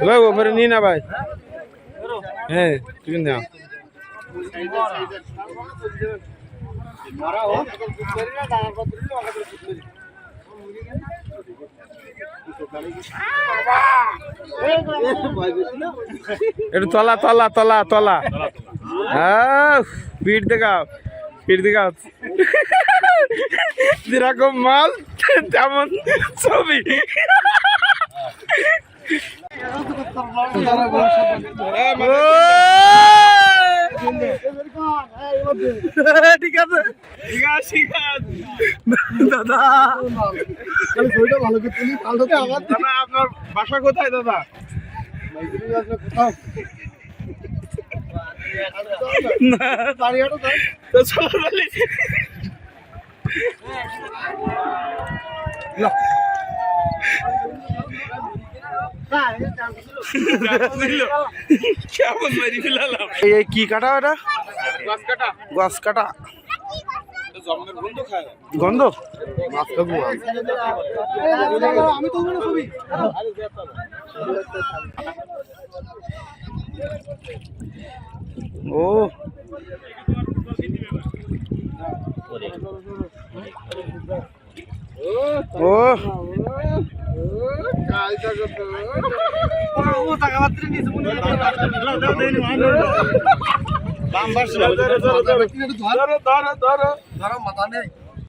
ভাই ও মেরে নিয়ে না ভাই হ্যাঁ ঠিক না একটু তলা তলা তলা তলা হ্যাঁ পিঠ দেখাও যেরকম মাল তেমন ছবি ঠিক আছে দাদা আপনার বাসা কোথায় দাদা কি কাটা এটা গাছ কাটা গন্ধ ও ও মাথা নেই